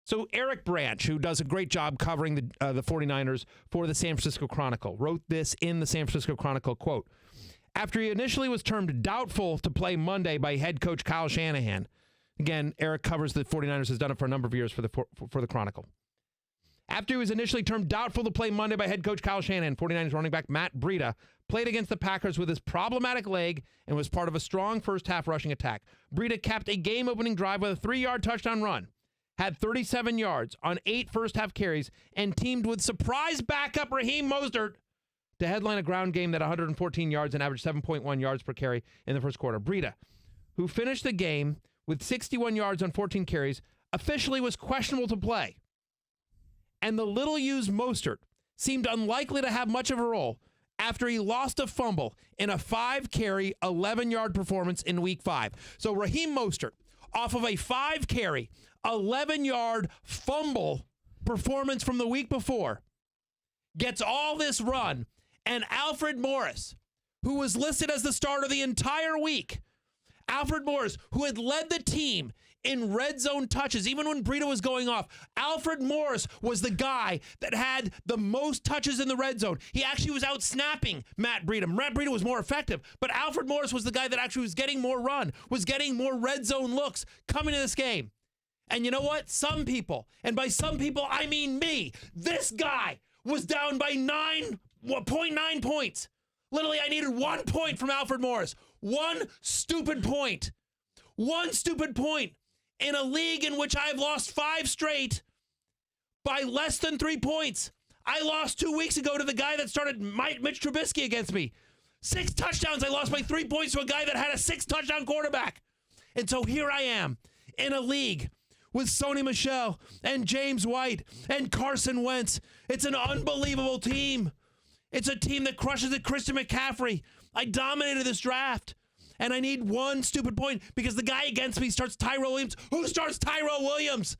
So Eric Branch, who does a great job covering the 49ers for the San Francisco Chronicle, wrote this in the San Francisco Chronicle, quote, after he initially was termed doubtful to play Monday by head coach Kyle Shanahan. Again, Eric covers the 49ers, has done it for a number of years for the Chronicle. After he was initially termed doubtful to play Monday by head coach Kyle Shanahan, 49ers running back Matt Breida played against the Packers with his problematic leg and was part of a strong first-half rushing attack. Breida capped a game-opening drive with a 3-yard touchdown run, had 37 yards on 8 first-half carries, and teamed with surprise backup Raheem Mostert to headline a ground game that 114 yards and averaged 7.1 yards per carry in the first quarter. Breida, who finished the game with 61 yards on 14 carries, officially was questionable to play. And the little-used Mostert seemed unlikely to have much of a role after he lost a fumble in a 5-carry, 11-yard performance in Week 5. So Raheem Mostert, off of a 5-carry, 11-yard fumble performance from the week before, gets all this run, and Alfred Morris, who was listed as the starter the entire week, Alfred Morris, who had led the team in red zone touches, even when Breida was going off, Alfred Morris was the guy that had the most touches in the red zone. He actually was out snapping Matt Breida. Matt Breida was more effective, but Alfred Morris was the guy that actually was getting more run, was getting more red zone looks coming to this game. And you know what? Some people, and by some people, I mean me, this guy was down by 9.9 points. Literally, I needed 1 point from Alfred Morris. One stupid point. One stupid point in a league in which I've lost 5 straight by less than 3 points. I lost 2 weeks ago to the guy that started Mitch Trubisky against me. 6 touchdowns. I lost by 3 points to a guy that had a 6-touchdown quarterback. And so here I am in a league with Sony Michel and James White and Carson Wentz. It's an unbelievable team. It's a team that crushes it. Christian McCaffrey. I dominated this draft. And I need 1 stupid point because the guy against me starts Tyrell Williams. Who starts Tyrell Williams?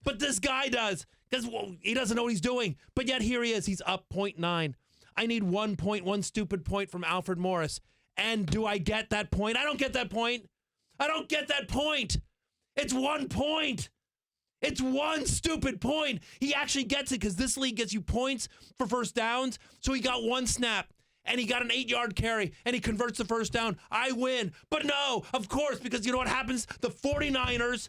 But this guy does because he doesn't know what he's doing. But yet here he is. He's up 0.9. I need 1 point, 1 stupid point from Alfred Morris. And do I get that point? I don't get that point. I don't get that point. It's 1 point. It's 1 stupid point. He actually gets it because this league gets you points for first downs. So he got 1 snap. And he got an 8-yard carry, and he converts the first down. I win. But no, of course, because you know what happens? The 49ers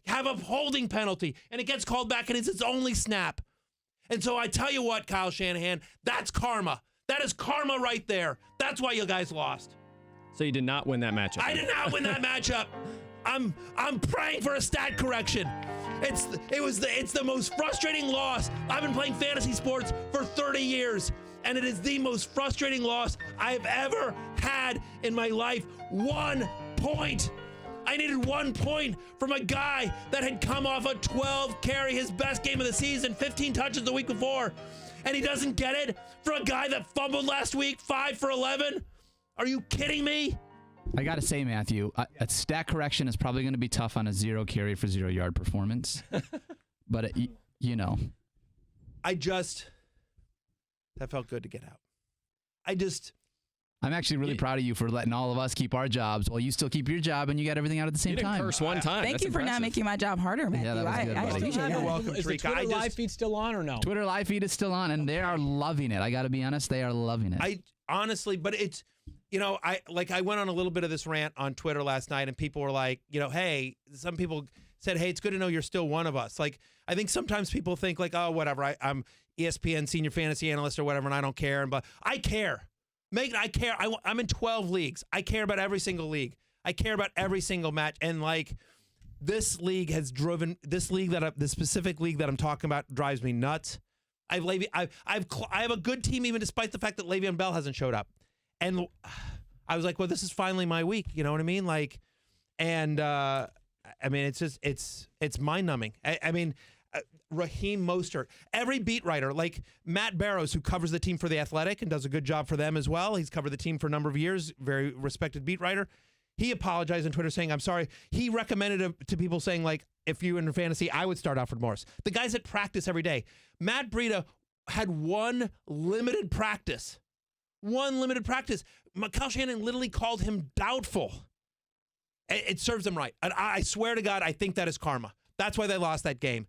have a holding penalty, and it gets called back, and it's its only snap. And so I tell you what, Kyle Shanahan, that's karma. That is karma right there. That's why you guys lost. So you did not win that matchup. I did not win that matchup. I'm praying for a stat correction. It's the most frustrating loss. I've been playing fantasy sports for 30 years. And it is the most frustrating loss I've ever had in my life. 1 point. I needed 1 point from a guy that had come off a 12-carry, his best game of the season, 15 touches the week before. And he doesn't get it for a guy that fumbled last week, 5 for 11? Are you kidding me? I got to say, Matthew, a stat correction is probably going to be tough on a 0 carry for 0 yard performance. But, you know. That felt good to get out. I'm actually really proud of you for letting all of us keep our jobs while you still keep your job and you got everything out at the same time. You didn't curse one time. Thank you for not making my job harder, Matthew. Yeah, that was good, I buddy. appreciate You're that. welcome, Is the Trika. Twitter live feed still on or no? Twitter live feed is still on, and they are loving it. I got to be honest, they are loving it. I honestly, but it's, I went on a little bit of this rant on Twitter last night, and people were like, hey, some people said, hey, it's good to know you're still one of us. Like, I think sometimes people think like, oh, whatever, I'm ESPN senior fantasy analyst or whatever, and I don't care. But I care. I care. I'm in 12 leagues. I care about every single league. I care about every single match. And like, this league has driven this specific league that I'm talking about drives me nuts. I have a good team even despite the fact that Le'Veon Bell hasn't showed up. And I was like, well, this is finally my week. You know what I mean? Like, and I mean, it's just it's mind numbing. I mean. Raheem Mostert, every beat writer, like Matt Barrows, who covers the team for The Athletic and does a good job for them as well. He's covered the team for a number of years, very respected beat writer. He apologized on Twitter saying, I'm sorry. He recommended it to people saying, like, if you were in fantasy, I would start Alfred Morris. The guys that practice every day. Matt Breida had 1 limited practice. 1 limited practice. Kyle Shanahan literally called him doubtful. It serves him right. And I swear to God, I think that is karma. That's why they lost that game.